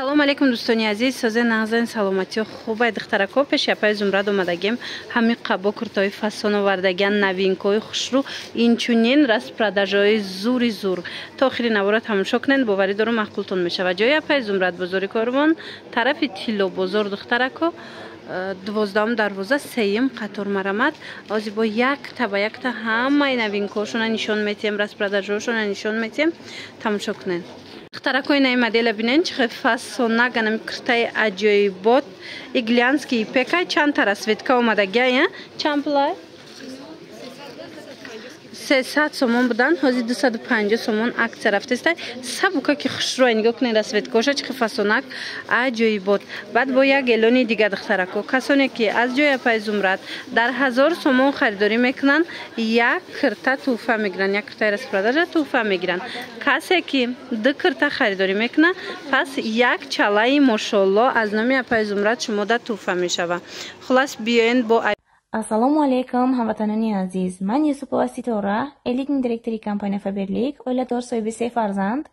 салом алейкум дӯстони азиз, созе нағзани саломатиё хубай духтарако пеши апай зумрад омадагем ҳами қабо куртои фасон овардагиан навинкои хушрӯ инчунин распродажои зури зур то охири навора тамошо кунед, боварӣ дорум мақбултон мешавад. ҷои апай зумрад бозори Корвон, тарафи Тилло бозор духтарако 12 дарвоза 3 қатор марамад ози бо якта ба якта ҳамаи навинкоашона нишон метиҳем, распродажоашона нишон метиҳем, тамошо кунед. Духтарако инаи модела бинен чихе фасона ганами куртаи аҷоибот иглянский ипекай чандта расветка омадагия чанд пулай 300 сомон будан ҳозир 250 сомон аксия рафтестай сабука ки хушрӯ нигоҳ кунед расветкаоша чихе фасонак аҷоибот. Баъд бо як эълони дига духтарако касоне ки аз ҷои апай зумрад дар 1000 сомон харидорӣ мекунанд як курта туҳфа мегиранд, як куртаи распродажа туҳфа мегиранд. касе ки 2 курта харидорӣ мекунад пас як чалаи мошолло аз номи апай зумрад шумода туҳфа мешавад. хулас биёед бо Ассалому алейкум ҳамватанони азиз. Ман Юсупова Ситора, элитни директори компания Faberlic, оиладор соҳиби 3 фарзанд,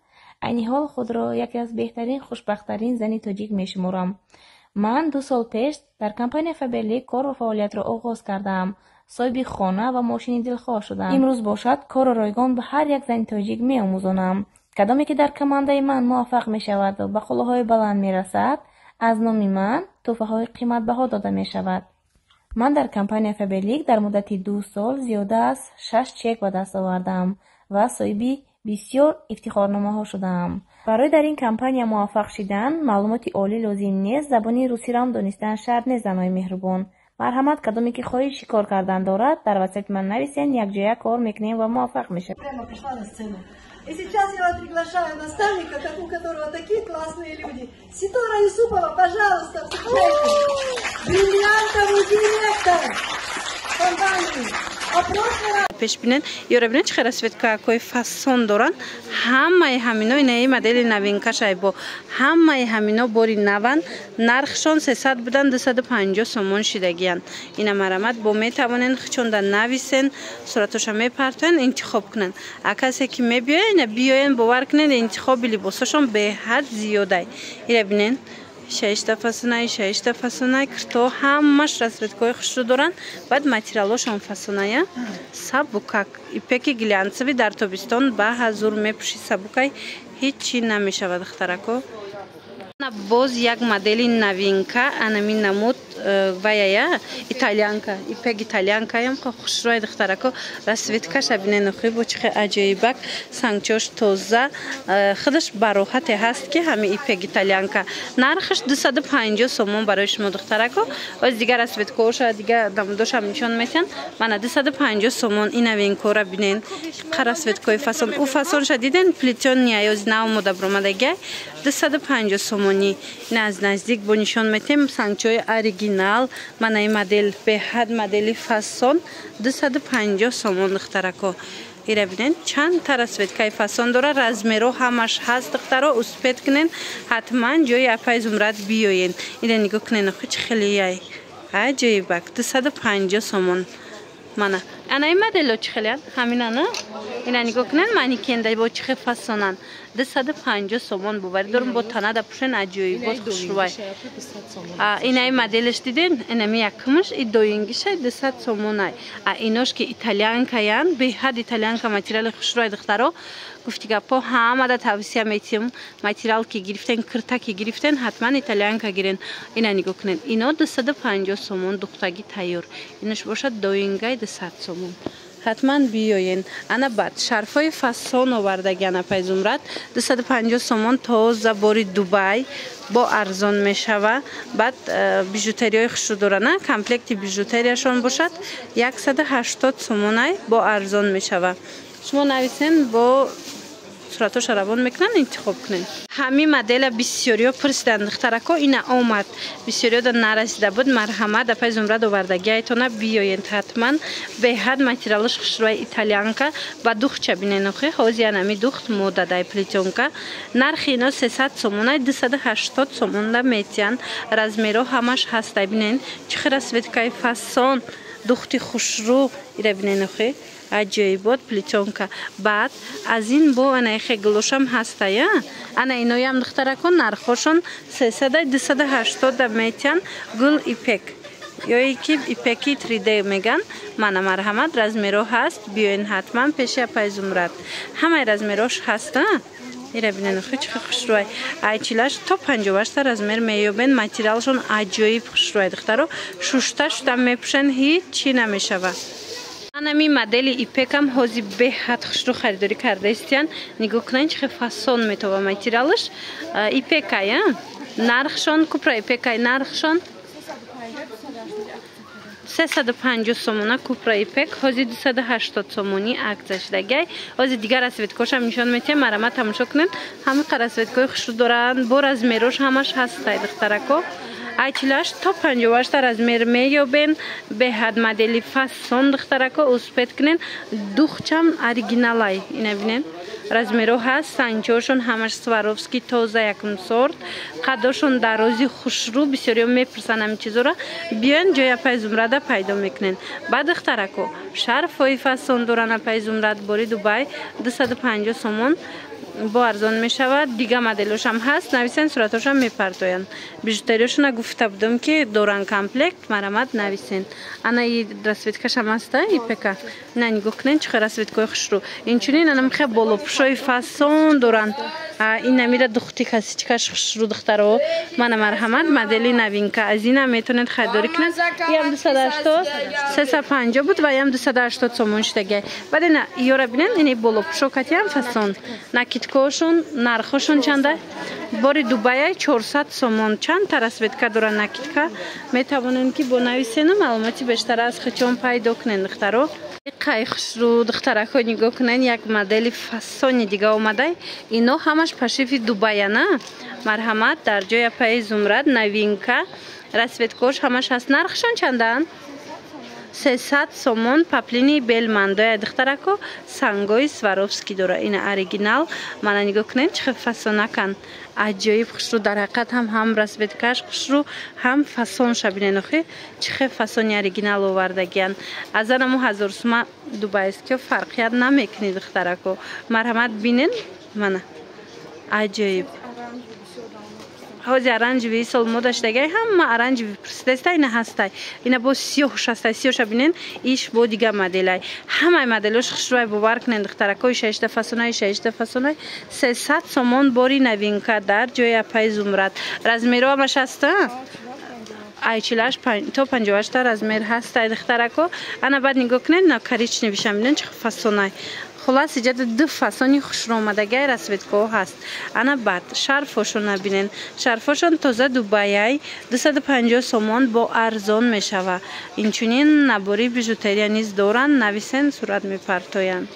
айни ҳол худро яке аз беҳтарин хушбахттарин зани тоҷик мешуморам. Ман 2 сол пеш дар компания Faberlic кор ва фаъолиятро оғоз кардам. соҳиби хона ва мошини дилхоҳ шудам. имрӯз бошад кору ройгон ба ҳар як зани тоҷик меомӯзонам. кадоме ки дар командаи ман муваффақ мешавад ва ба қуллаҳои баланд мерасад, аз номи ман тӯҳфаҳои қиматбаҳо дода мешавад. ман дар компания Faberlic дар муддати 2 сол зиёда аз 6 чек ба даст овардам ва соҳиби бисёр ифтихорномаҳо шудам. барои дар ин компания муваффақ шудан маълумоти олӣ лозим нест, забони русиро ам донистан шарт нест. занои меҳрубон, марҳамат, кадоме ки хоҳиши кор кардан дорад дар ватсайти ман нависен, якҷоя кор мекунем ва муваффақ мешавем. И сейчас я вас приглашаю наставника, у которого такие классные люди. Ситора Юсупова, пожалуйста, встречайте. Бриллиантовый директор компании. пеш бинен ёра бинен чихе расветкаҳои фасон доранд. ҳамаи ҳамино инаи модели новинкашай бо ҳамаи ҳамино бори наван нархшон 300 будан 250 сомон шидагиянд. ина марамат бо метавонен хичонда нависен, суратоша мепартоен, интихоб кунен. а касе ки мебиёян ина биёен бовар кунен интихоби либосошон беҳад зиёдай. ира бинен 6 фасонай курто ҳамаш расветкаҳои хушрӯ доранд. баъд материалошон фасоная сабукак ипеки глянцеви дар тобистон ба ҳазур мепӯши сабукай ҳичи намешавад. духтарако боз як модели новинка анами намуд ваяя итальянка ипек итальянкаям хушрӯи духтарако расветкаша бинен охи бо чихе аҷоибак сангчош тоза худаш бароҳате ҳаст ки ҳами ипек итальянка нархаш 250 сомон барои шумо духтарако. оз дигар расветкаоша дига намудошам нишон метиҳан. мана 250 сомон ин новинкора бинен қа расветкаи фасон у фасонша диден плетёния ёзи нав мода бромадагия 250 сомон. ин аз наздик бо нишон метем сангчои оригинал манаи модел беҳад модели фасон 250 сомон духтарако. ира бинен чандта расветкаи фасон дора, размеро ҳамаш ҳаст духтаро. успед кунен ҳатман ҷои апай зумрад биёен. ира нигоҳ кунен охи чӣ хелияй аҷоибак 250 сомон. мана анаи модело чӣ хелиян ҳаминана. ина нигоҳ кунен манекенда бо чихе фасонан 250 сомон боварӣ дорум бо танада пӯшен аҷоибот хушрӯвай. инаи моделеш диден инами якумаш и доингиша 200 сомонай. инош ки итальянкаян беҳад итальянка материали хушрӯвай духтаро. гуфти гапо ҳамада тавсия метиҳам. материал ки гирифтен курта ки гирифтен ҳатман итальянка гирен. ина нигоҳ кунен ино 250 сомон духтагӣ тайёр. инош бошад доингай 200 сомон. ҳатман биёен. ана баъд шарфҳои фасон овардагиан апай зумрад 250 сомон тоза бори Дубай бо арзон мешава. баъд бижутерияи хушрӯ дорана комплекти бижутерияшон бошад 180 сомонай бо арзон мешава. шумо нависен бо суратоша равон мекунан, интихоб кунен. ҳами модела бисёриё пурсидан духтарако. ина омад бисёриё да нарасида буд. марҳамат апай зумрад овардагиайтона биёед ҳатман. беҳад материалош хушрӯи итальянка ба духча бинен охи ҳози анами духт модадай плетёнка. нархи ино 300 сомонай 280 сомонда метиҳанд. размеро ҳамаш ҳастай бинен чихе расветкаи фасон духти хушрӯ ира бинен охе аҷоибот плитёнка. Баъд аз ин бо анайхе глошам ҳастая. Ана иноям духтаракон нархошон 300-280 метян гул ипек. ёе ки ипеки 3D меган. Мана марҳамат размеро ҳаст. Биёин ҳатман пеши апай Зумрад. Ҳамаи размерош ҳаста. ира бинен охе чӣ хушрӯй. Айчилаш то 58 размер меёбен. Материалшон аҷоиб хушрӯй духтаро. Шушта мепӯшен ҳеҷ чӣ намешава. Анами модели ипекам ҳози беҳад хушрӯ харидорӣ кардаистиян. Нигоҳ кунед чӣ фасон метова материалаш. Ипекай нархшон купра ипекай нархшон 350 сомона купра ипек ҳози 280 сомони акция шудагай. ҳози дигар расветкошам нишон метиҳам. Марама тамошо кунед. ҳамақа расветкои хушрӯ доранд. Бо размерош ҳамаш ҳастай духтарако. айчилаш то 58 размер меёбен. беҳад модели фасон духтарако успет кунен. духчам оригиналай ина бинен. размеро ҳаст. санчиҳошон ҳамаш сваровски тоза якум сорт. қаддошон дарози хушрӯ бисёриё мепурсанд ҳамин чизора. биёен ҷои апай Зумрада пайдо мекунен. баъд духтарако шарфҳои фасон доранд апай Зумрад бори Дубай 250 сомон бо арзон мешавад. дига моделошам ҳаст. нависен суратошам мепартоянд. бижутериёшона гуфта будам ки доран комплект. марамат нависен. ана и расветкашам ҳаста ипека. ина нигоҳ кунед чӣ расветкои хушрӯ. инчунин ана мехе болопӯшои фасон доранд. ина мира духти касичкаш хушрӯ духтаро. мана марҳамат модели новинка. аз ина метавонед харидорӣ кунед. ям 280 350 буд ва ям 280 сомон шудагай. баъд ина ёра бинен ини болопӯшо катиам фасон. накидкошон нархошон чанда? бори Дубай 400 сомон. чанд та расветка дора накидка? метавонен ки бо нависену маълумоти бештар аз хичон пайдо кунен духтаро. қай хушрӯ духтарако нигоҳ кунен. як модели фасони дига омадай. ино ҳамаш пашифи Дубая на? марҳамат дар ҷои апай Зумрад новинка. расветкош ҳамаш ҳаст. нархшон чандаанд? 300 сомон паплини белмандоя духтарако сангои сваровски дора. ина оригинал. мана нигоҳ кунед чӣ фасонакан. аҷоиб хушрӯ дар ҳақиқат ҳам расветкаш хушрӯ ҳам фасон шабинен охе чӣ фасони оригинал овардагиян. аз анамо 1000 сума дубайскиё фарқият намекунӣ духтарако. марҳамат бинен мана аҷоиб. ҳози оранҷеви сол мода шудагай. ҳама оранҷеви пурсидаста ина ҳастай. ина бо сиёҳуш ҳастай. сиёҳуша бинен иш бо дига моделай. ҳамаи моделош хушрӯй бовар кунен духтаракои 6 фасонай 300 сомон бори новинка дар ҷои апай Зумрад. размеро ҳамаш ҳаста. айчилаш то 58 размер ҳастай духтарако. ана баъд нигоҳ кунед на коричневишам бинен чӣ фасонай. хулас иҷоди ду фасони хушрӯ омадагай расветкаҳо ҳаст. ана баъд шарфошон набинен. шарфошон тоза Дубаяй 250 сомон бо арзон мешава. инчунин набори бижутерия низ доранд. нависен сурат мепартоянд.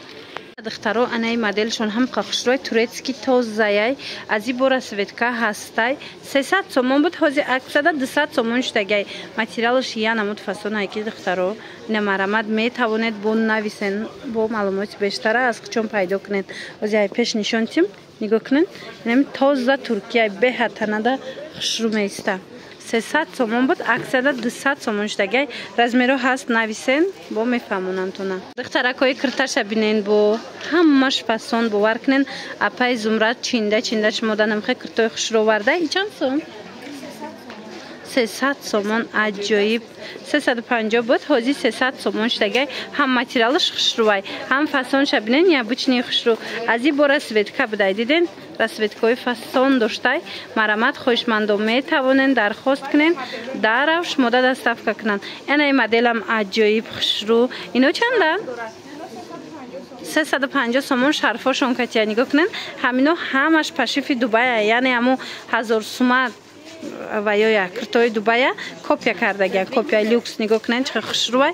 духтаро анаи моделшон ҳам хушрӯи турецки тозаяй. аз и бо расветка ҳастай. 300 сомон буд ҳози аксиада 200 сомон шудагай. материалш янамуд фасонай ки духтаро. ина марамат метавонед бо нависен бо маълумоти бештара аз хичон пайдо кунед. ҳози ай пеш нишон тим нигоҳ кунед. инами тоза туркияй беҳад танада хушрӯ меиста. 300 сомон буд аксиада 200 сомон шудагай. размеро ҳаст. нависен бо мефаҳмонантона. духтаракои кирташа бинен бо ҳамаш фасон бовар кунен. апай Зумрад чинда шумода намехе киртои хушрӯ оварда. ичанд сом? 300 сомон аҷоиб. 350 буд ҳози 300 сомон шудагай. ҳам материалш хушрӯвай ҳам фасонша бинен ябучни хушрӯ. аз и бо расветка будай диден. расветкаҳои фасон доштай. марамат хоҳишмандон метавонен дархост кунен. дарав шумода доставка кунанд. янаи моделам аҷоиб хушрӯ. ино чанданд? 350 сомон шарфошон катия нигоҳ кунен. ҳамино ҳамаш пашифи Дубая яъне ҳамо 1000 сума ва ё як киртои Дубая копия кардагиян. копияи люкс нигоҳ кунед чӣ хушрӯвай.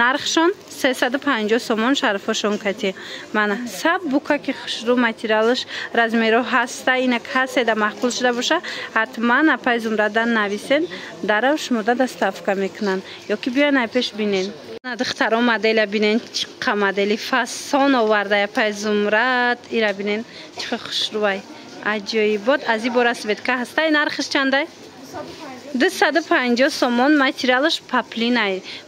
нархшон 350 сомон шарфошон кати. мана саб бука ки хушрӯ материалш размеро ҳаста. ина каседа маҳқул шуда боша ҳатман апай Зумрадан нависен. дарав шумода доставка мекунанд. ё ки биёен ай пеш бинен. духтаро моделя бинен чиқа модели фасон оварда апай Зумрад. ира бинен чиқа хушрӯвай. аҷоибот аз и бо расветка ҳастай. нархиш чандай? 250 сомон. материалш паплин.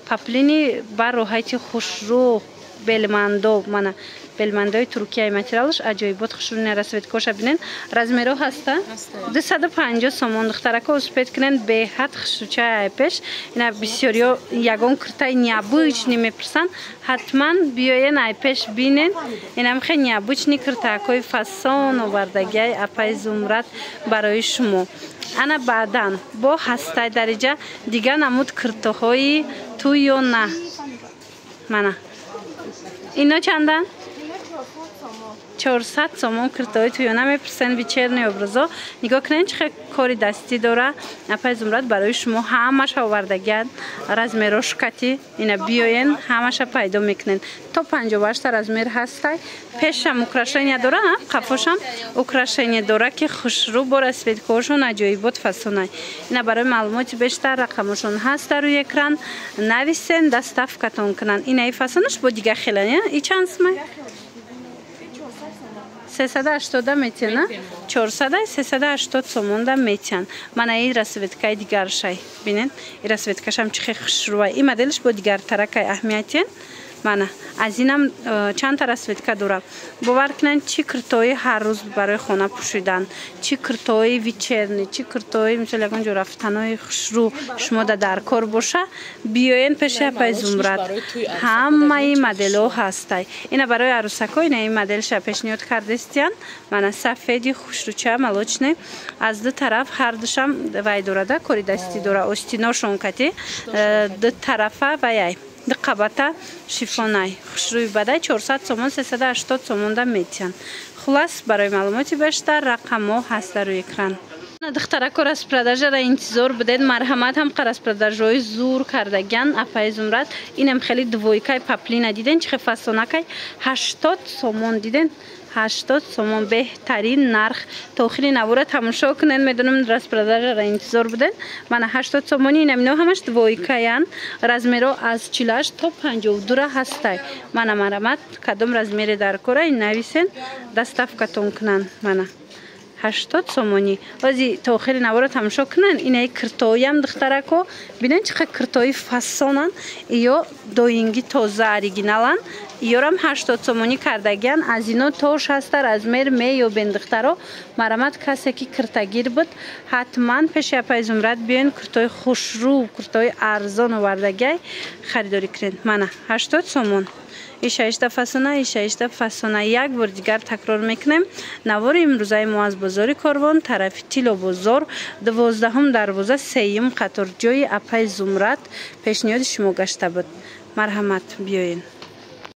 паплини ба роҳати хушрӯ белмандо. мана белмандои туркияи материалш аҷоибот хушрӯ расветкоша бинен. размеро ҳаста 250 сомон. духтарако успед кунен беҳад хушрӯчаи айпеш. ина бисёриё ягон киртаи необычни мепурсан. ҳатман биёен айпеш бинен. инам хе необычни киртаакои фасон овардагиай апай зумрат барои шумо. ана баъдан бо ҳастаи дариҷа дигар намуд киртоҳои ту ё на. мана ино чандан 400 сомон киртоҳои туёна мепурсен. вечерни образо нигоҳ кунен чӣ хел кори дастӣ дора. апай зумрат барои шумо ҳамаша овардагиян. размеро шкати ина биёен ҳамаша пайдо мекунен. то 58 размер ҳастай. пешам украшения дора. қафошам украшения дора ки хушрӯ бо расветкаҳошон аҷоибот фасонай. ина барои маълумоти бештар рақамошон ҳаст дар рӯи экран. нависен доставкатон кунанд. инаи фасонаш бо дигар хелая. и чанд сумай? 380 метиана. 400 380 сомон да метиан. мана ин расветкаи дигаршай. бинен ин расветкашам чӣ хел хушрӯай. ин моделиш бо дигар таракай аҳамиятен. мана аз инам чанд та расветка дорам. бовар кунанд чӣ киртои ҳар рӯз барои хона пӯшидан, чӣ киртои вечерни, чӣ киртои мисол ягон ҷо рафтанои хушрӯ шумо дар кор боша биёен пеши апай зумрат. ҳамаи моделҳо ҳастай. ина барои арӯсако ина ин моделша пешниҳод кардестиян. мана сафеди хушрӯча молочне. аз ду тараф ҳардушам вай дорада кори дастӣ дора. остиношон кати ду тарафа ваяй қабата шифонай хушрӯи бадай 400 сомон 380 сомон да метиан. хулас барои маълумоти бештар рақамҳо ҳаст дар рӯи экран. духтарако распродажара интизор будед. марҳамат ҳамқа распродажаҳои зур кардагиян апай зумрат. инам хеле двойкаи паплина диден чӣ хел фасонакай 80 сомон диден. 80 сомон беҳтарин нарх. то охири навора тамошо кунен. медонам распродажара интизор буден. мана 80 сомони инамино ҳамаш двойкаян. размеро аз 48 то 52 ҳастай. мана марҳамат кадом размере дар кора ин нависен доставкатон кунанд. мана 80 сомони. ози то охири навора тамошо кунанд. инаи киртоиам духтарако бинен чӣ хел киртои фасонан. ё доинги тоза оригиналан. ёрам 80 сомонӣ кардагиян. аз ино то 60 размер меёбен духтаро. марҳамат касе ки киртагир буд ҳатман пеши апай зумрат биёен киртои хушрӯ киртои арзон овардагиай харидорӣ кунед. мана 80 сомон. ишаишта фасона ишаишта фасона. як бор дигар такрор мекунем. навори имрӯзаи мо аз бозори Корвон тарафи Тило бозор 12 дарвоза 3 қатор ҷои апай зумрат пешниҳоди шумо гашта буд. марҳамат биёен.